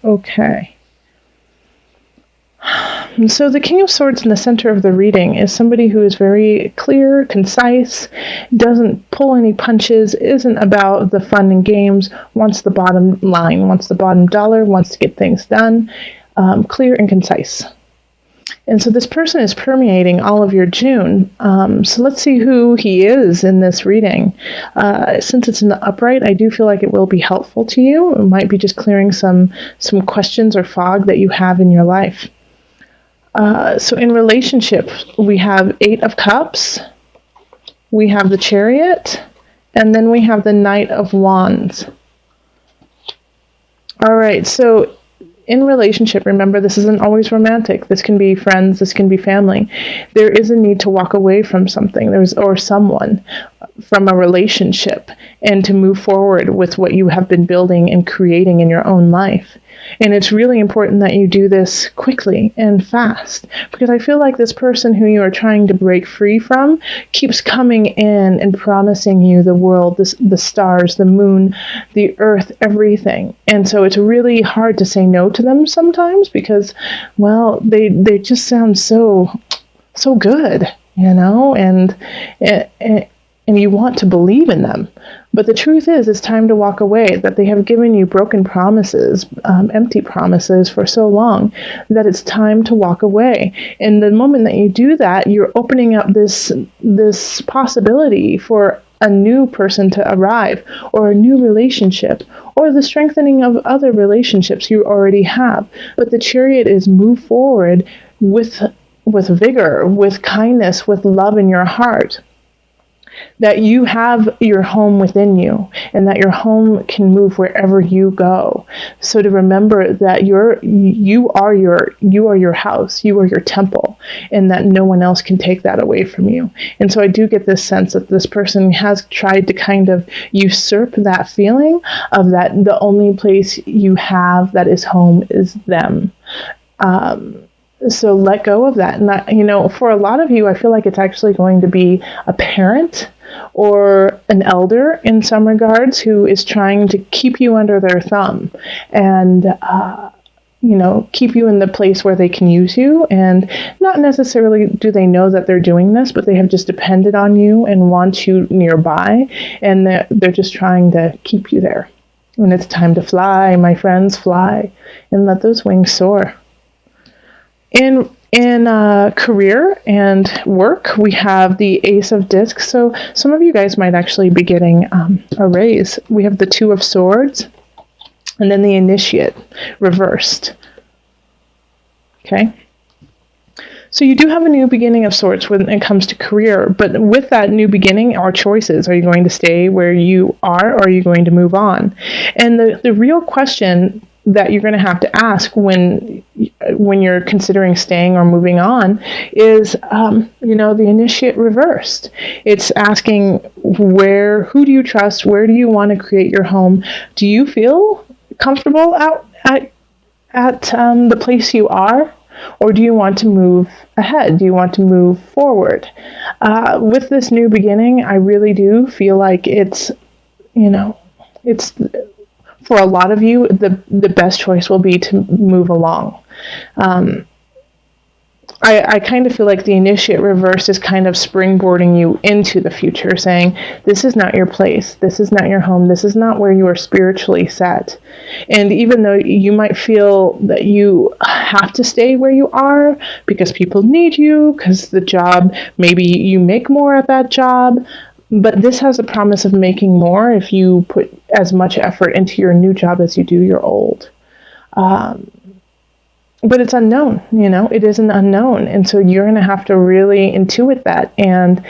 Okay. So the King of Swords in the center of the reading is somebody who is very clear, concise, doesn't pull any punches, isn't about the fun and games, wants the bottom line, wants the bottom dollar, wants to get things done, clear and concise. And so this person is permeating all of your June. So let's see who he is in this reading. Since it's in the upright, I do feel like it will be helpful to you. It might be just clearing some questions or fog that you have in your life. So in relationship, we have 8 of Cups, we have the Chariot, and then we have the Knight of Wands. All right, so in relationship, remember, this isn't always romantic. This can be friends, this can be family. There is a need to walk away from something, or someone, from a relationship, and to move forward with what you have been building and creating in your own life. And it's really important that you do this quickly and fast, because I feel like this person who you are trying to break free from keeps coming in and promising you the world, the stars, the moon, the earth, everything. And so it's really hard to say no to them sometimes because, well, they just sound so good, and you want to believe in them. But the truth is, it's time to walk away, that they have given you broken promises, empty promises for so long, that it's time to walk away. And the moment that you do that, you're opening up this possibility for a new person to arrive, or a new relationship, or the strengthening of other relationships you already have. But the Chariot is move forward with vigor, with kindness, with love in your heart. That you have your home within you, and that your home can move wherever you go. So to remember that you are your house, you are your temple, and that no one else can take that away from you. And so I do get this sense that this person has tried to kind of usurp that feeling of that the only place you have that is home is them. So let go of that. And for a lot of you, I feel like it's actually going to be a parent or an elder in some regards who is trying to keep you under their thumb and, keep you in the place where they can use you. And not necessarily do they know that they're doing this, but they have just depended on you and want you nearby. And they're just trying to keep you there. When it's time to fly, my friends, fly and let those wings soar. In career and work, we have the Ace of Discs. So some of you guys might actually be getting a raise. We have the Two of Swords, and then the Initiate reversed. Okay. So you do have a new beginning of sorts when it comes to career, but with that new beginning are choices. Are you going to stay where you are, or are you going to move on? And the real question that you're going to have to ask when you're considering staying or moving on is, the Initiate reversed. It's asking who do you trust? Where do you want to create your home? Do you feel comfortable out at the place you are? Or do you want to move ahead? Do you want to move forward? With this new beginning, I really do feel like it's for a lot of you, the best choice will be to move along. I kind of feel like the Initiate reverse is kind of springboarding you into the future, saying, this is not your place, this is not your home, this is not where you are spiritually set. And even though you might feel that you have to stay where you are because people need you, because the job, maybe you make more at that job, but this has a promise of making more if you put as much effort into your new job as you do your old. But it's unknown, it is an unknown. And so you're going to have to really intuit that and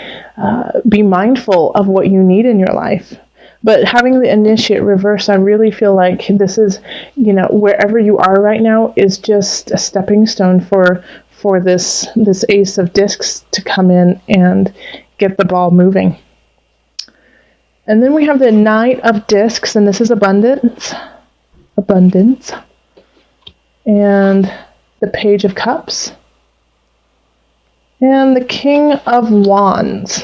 be mindful of what you need in your life. But having the Initiate reverse, I really feel like this is, wherever you are right now is just a stepping stone for this Ace of Discs to come in and get the ball moving. And then we have the Knight of Discs, and this is abundance. And the Page of Cups. And the King of Wands.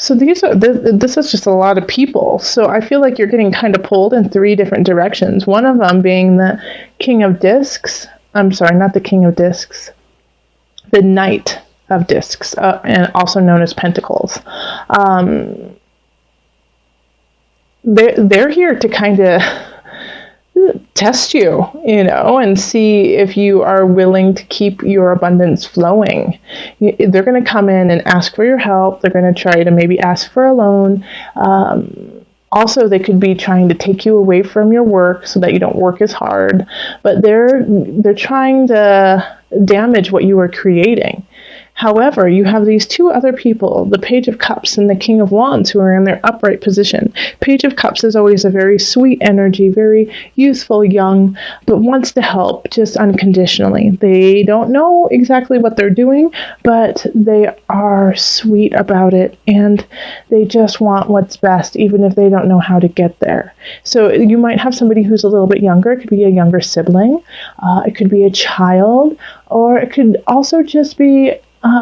So this is just a lot of people. So I feel like you're getting kind of pulled in three different directions. One of them being the King of Discs. I'm sorry, not the King of Discs. The Knight of Discs, and also known as Pentacles. They're here to kind of test you, and see if you are willing to keep your abundance flowing. They're going to come in and ask for your help. They're going to try to maybe ask for a loan. Also, they could be trying to take you away from your work so that you don't work as hard. But they're trying to damage what you are creating. However, you have these two other people, the Page of Cups and the King of Wands, who are in their upright position. Page of Cups is always a very sweet energy, very youthful, young, but wants to help just unconditionally. They don't know exactly what they're doing, but they are sweet about it, and they just want what's best, even if they don't know how to get there. So you might have somebody who's a little bit younger. It could be a younger sibling. It could be a child, or it could also just be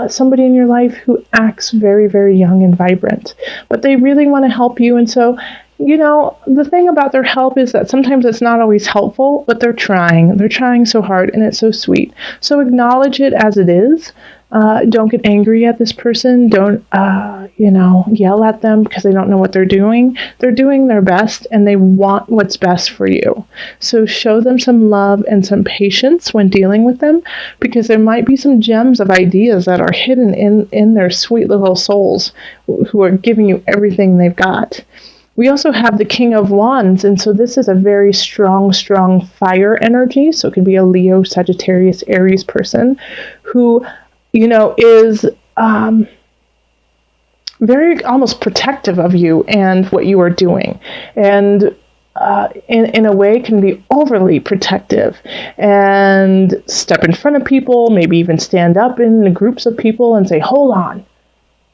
somebody in your life who acts very, very young and vibrant, but they really want to help you. And so, the thing about their help is that sometimes it's not always helpful, but they're trying. They're trying so hard, and it's so sweet. So acknowledge it as it is. Don't get angry at this person. Don't, yell at them because they don't know what they're doing. They're doing their best, and they want what's best for you. So show them some love and some patience when dealing with them, because there might be some gems of ideas that are hidden in their sweet little souls who are giving you everything they've got. We also have the King of Wands, and so this is a very strong fire energy. So it could be a Leo, Sagittarius, Aries person who, is very almost protective of you and what you are doing, and in a way can be overly protective and step in front of people, maybe even stand up in groups of people and say, hold on,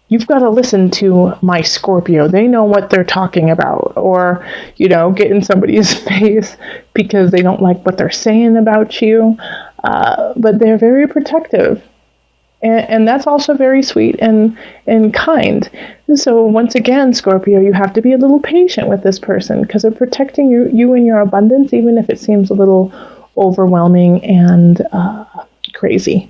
you've got to listen to my Scorpio. They know what they're talking about. Or, get in somebody's face because they don't like what they're saying about you. But they're very protective. And that's also very sweet and kind. So once again, Scorpio, you have to be a little patient with this person because they're protecting you and your abundance, even if it seems a little overwhelming and crazy.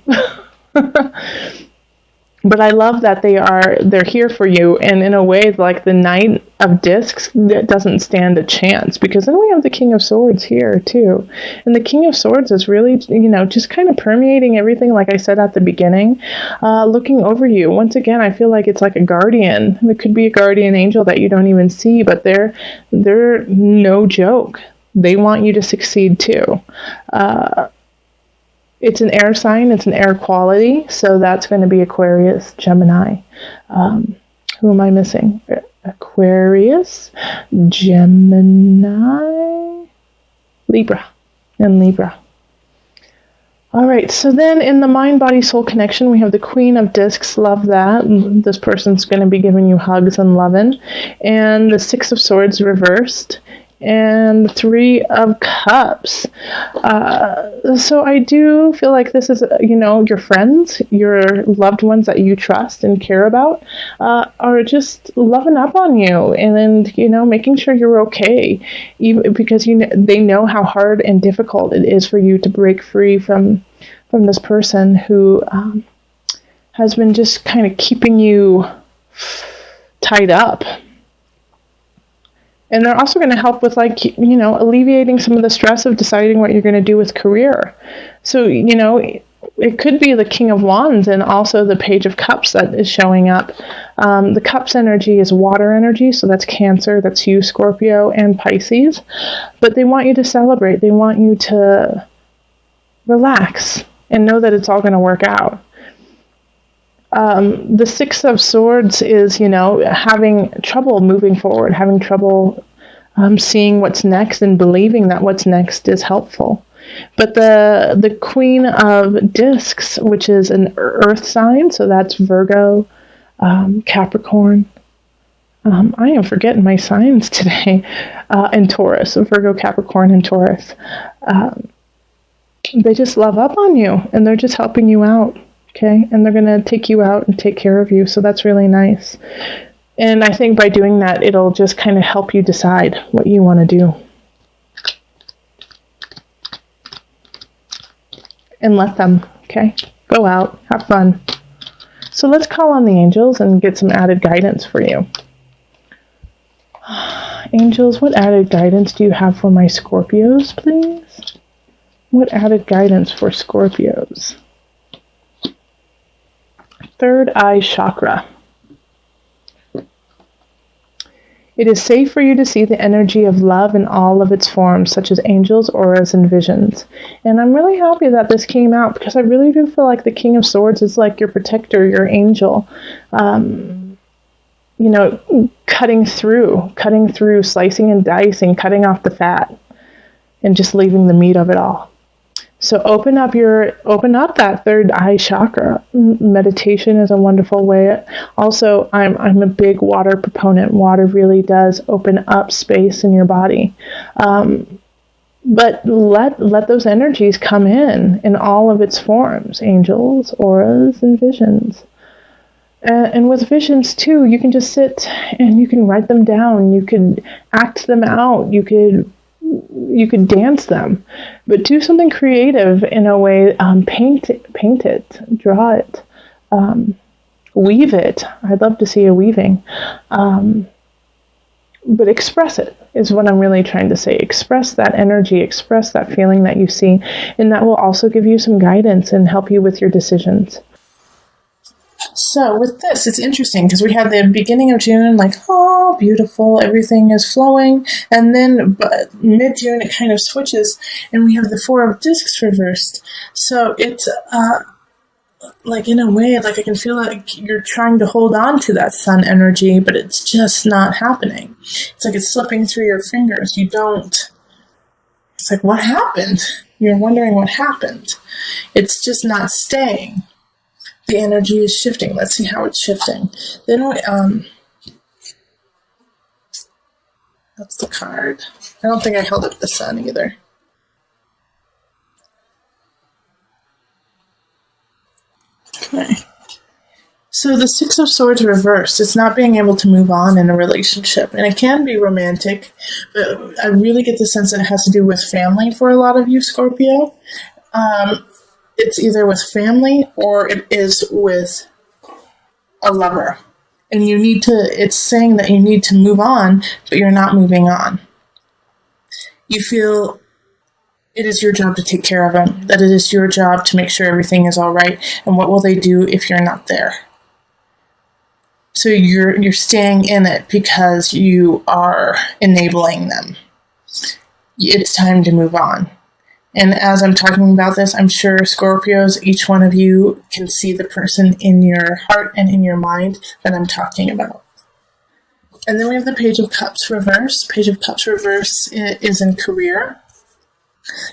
But I love that they're here for you, and in a way, like the Knight of Discs, that doesn't stand a chance, because then we have the King of Swords here too, and the King of Swords is really, just kind of permeating everything, like I said at the beginning, looking over you. Once again, I feel like it's like a guardian. It could be a guardian angel that you don't even see, but they're no joke. They want you to succeed too. It's an air sign, it's an air quality, so that's going to be Aquarius, Gemini. Who am I missing? Aquarius, Gemini, Libra, and Libra. All right, so then in the mind-body-soul connection, we have the Queen of Discs. Love that. This person's going to be giving you hugs and loving. And the Six of Swords reversed. And 3 of Cups. So I do feel like this is, your friends, your loved ones that you trust and care about, are just loving up on you and making sure you're okay, even because they know how hard and difficult it is for you to break free from this person who has been just kind of keeping you tied up. And they're also going to help with, alleviating some of the stress of deciding what you're going to do with career. So, it could be the King of Wands and also the Page of Cups that is showing up. The Cups energy is water energy, so that's Cancer, that's you, Scorpio, and Pisces. But they want you to celebrate. They want you to relax and know that it's all going to work out. The Six of Swords is, having trouble moving forward, having trouble seeing what's next and believing that what's next is helpful. But the Queen of Discs, which is an earth sign, so that's Virgo, Capricorn. I am forgetting my signs today. And Taurus, Virgo, Capricorn, and Taurus. They just love up on you, and they're just helping you out. Okay, and they're going to take you out and take care of you, so that's really nice. And I think by doing that, it'll just kind of help you decide what you want to do. And let them, okay? Go out, have fun. So let's call on the angels and get some added guidance for you. Angels, what added guidance do you have for my Scorpios, please? What added guidance for Scorpios? Third eye chakra. It is safe for you to see the energy of love in all of its forms, such as angels, auras, and visions. And I'm really happy that this came out, because I really do feel like the King of Swords is like your protector, your angel. You know, cutting through, slicing and dicing, cutting off the fat, and just leaving the meat of it all. So open up that third eye chakra. Meditation is a wonderful way. Also, I'm a big water proponent. Water really does open up space in your body. But let those energies come in all of its forms, angels, auras, and visions. And with visions too, you can just sit and you can write them down. You could act them out. You could dance them, but do something creative in a way. Paint it, draw it, weave it. I'd love to see a weaving, but express it is what I'm really trying to say. Express that energy, express that feeling that you see, and that will also give you some guidance and help you with your decisions. So with this, it's interesting because we had the beginning of June, like, oh, beautiful, everything is flowing. And then mid-June, it kind of switches, and we have the Four of Discs reversed. So it's like, in a way, like I can feel like you're trying to hold on to that sun energy, but it's just not happening. It's like it's slipping through your fingers. It's like, what happened? You're wondering what happened. It's just not staying. The energy is shifting. Let's see how it's shifting. Then that's the card. I don't think I held up the sun either. Okay. So the Six of Swords reversed. It's not being able to move on in a relationship. And it can be romantic, but I really get the sense that it has to do with family for a lot of you, Scorpio. It's either with family or it is with a lover. And it's saying that you need to move on, but you're not moving on. You feel it is your job to take care of them, that it is your job to make sure everything is all right. And what will they do if you're not there? So you're staying in it because you are enabling them. It's time to move on. And as I'm talking about this, I'm sure Scorpios, each one of you can see the person in your heart and in your mind that I'm talking about. And then we have the Page of Cups reverse. Page of Cups reverse is in career.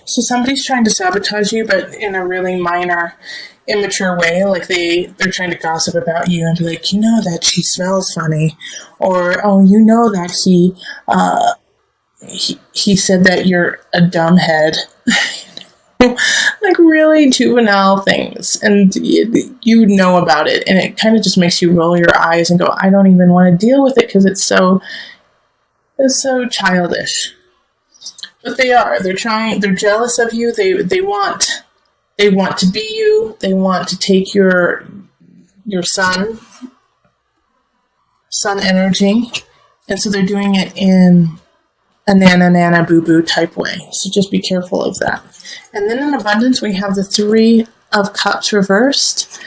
So somebody's trying to sabotage you, but in a really minor, immature way. Like they're trying to gossip about you and be like, you know that she smells funny. Or, oh, you know that he said that you're a dumbhead. Like really juvenile things, and you know about it, and it kind of just makes you roll your eyes and go, I don't even want to deal with it because it's so childish. But they're jealous of you. They want to be you. They want to take your sun energy, and so they're doing it in a nana boo boo type way. So just be careful of that. And then in abundance, we have the Three of Cups reversed.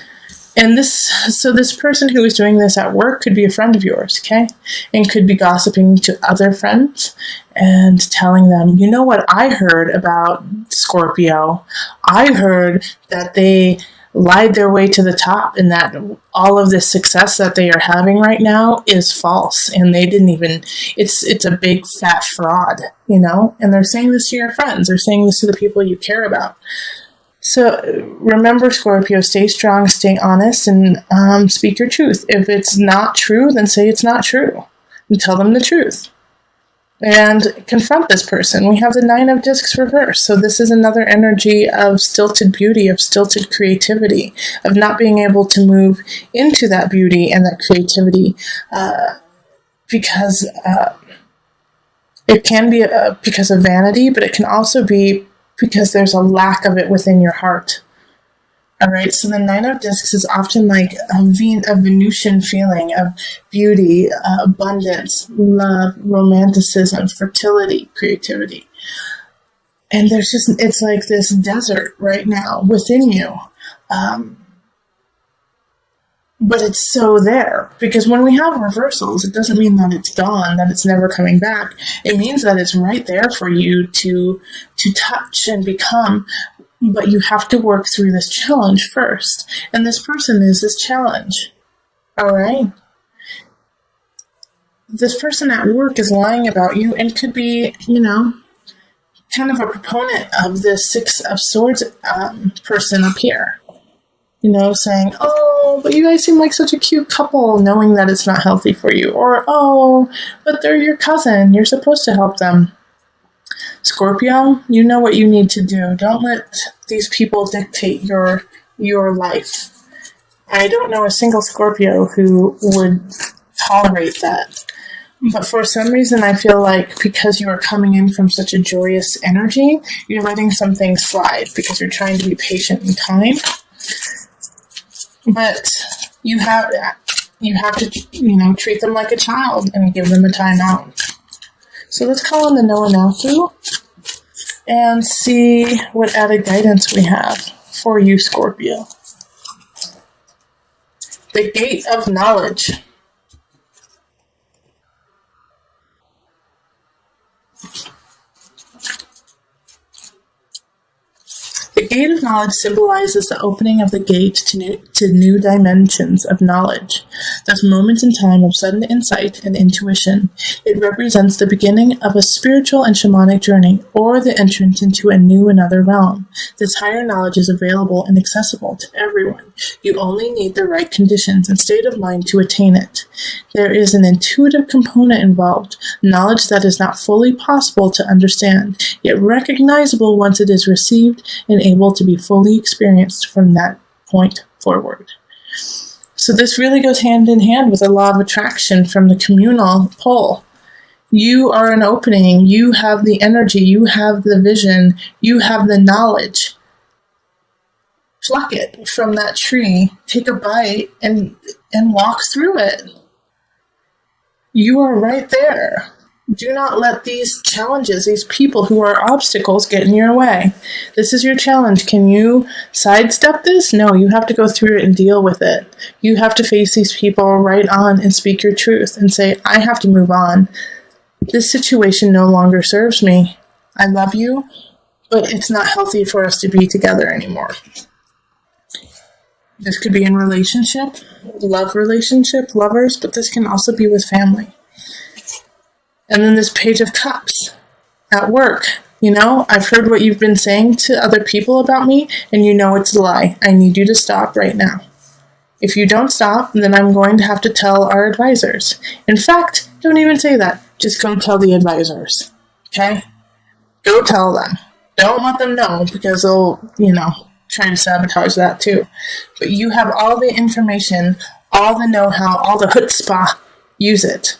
And this person who is doing this at work could be a friend of yours, okay? And could be gossiping to other friends and telling them, you know what I heard about Scorpio? I heard that they lied their way to the top and that all of this success that they are having right now is false. And they didn't even, it's a big fat fraud, you know? And they're saying this to your friends. They're saying this to the people you care about. So remember, Scorpio, stay strong, stay honest, and speak your truth. If it's not true, then say it's not true and tell them the truth. And confront this person. We have the Nine of Discs reversed. So this is another energy of stilted beauty, of stilted creativity, of not being able to move into that beauty and that creativity because it can be because of vanity, but it can also be because there's a lack of it within your heart. All right, so the Nine of Discs is often like a Venusian feeling of beauty, abundance, love, romanticism, fertility, creativity. And it's like this desert right now within you. But it's so there, because when we have reversals, it doesn't mean that it's gone, that it's never coming back. It means that it's right there for you to touch and become, but you have to work through this challenge first. And this person is this challenge. All right? This person at work is lying about you and could be, kind of a proponent of the Six of Swords person up here. Saying, oh, but you guys seem like such a cute couple, knowing that it's not healthy for you. Or, oh, but they're your cousin. You're supposed to help them. Scorpio, you know what you need to do. Don't let these people dictate your life. I don't know a single Scorpio who would tolerate that. But for some reason, I feel like because you are coming in from such a joyous energy, you're letting some things slide because you're trying to be patient and kind. But you have to, treat them like a child and give them a time out. So let's call in the Noah Naku and see what added guidance we have for you, Scorpio. The Gate of Knowledge. The Gate of Knowledge symbolizes the opening of the gate to new dimensions of knowledge, thus moments in time of sudden insight and intuition. It represents the beginning of a spiritual and shamanic journey, or the entrance into a new another realm. This higher knowledge is available and accessible to everyone. You only need the right conditions and state of mind to attain it. There is an intuitive component involved, knowledge that is not fully possible to understand, yet recognizable once it is received and able to be fully experienced from that point forward. So this really goes hand in hand with the law of attraction from the communal pole. You are an opening, you have the energy, you have the vision, you have the knowledge. Pluck it from that tree, take a bite, and walk through it. You are right there. Do not let these challenges, these people who are obstacles, get in your way. This is your challenge. Can you sidestep this? No, you have to go through it and deal with it. You have to face these people right on and speak your truth and say, I have to move on. This situation no longer serves me. I love you, but it's not healthy for us to be together anymore. This could be in relationship, lovers, but this can also be with family. And then this Page of Cups at work. I've heard what you've been saying to other people about me, and it's a lie. I need you to stop right now. If you don't stop, then I'm going to have to tell our advisors. In fact, don't even say that. Just go tell the advisors. Okay? Go tell them. Don't let them know, because they'll, try to sabotage that too. But you have all the information, all the know-how, all the chutzpah. Use it.